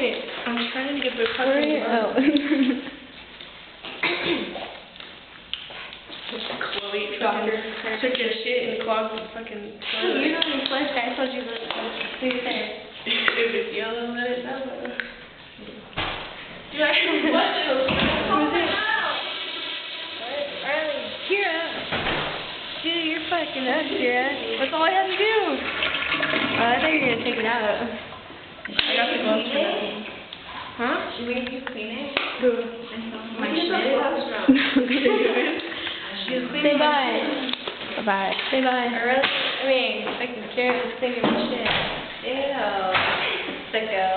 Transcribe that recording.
it. I'm trying to get the fucking out. Chloe took your shit and clogged the fucking toilet. You know the flush, I told you to please say. If it's yellow, let it know. Do I have to flush it? Kyra. Dude, you're fucking up, Kyra. That's all I had to do. I thought you were gonna take it out. I got the gloves for that. Huh? Should we you clean it? Who? My shit? Say bye. Bye-bye. Say bye. Fucking Kyra was cleaning my shit. Ew. Sicko.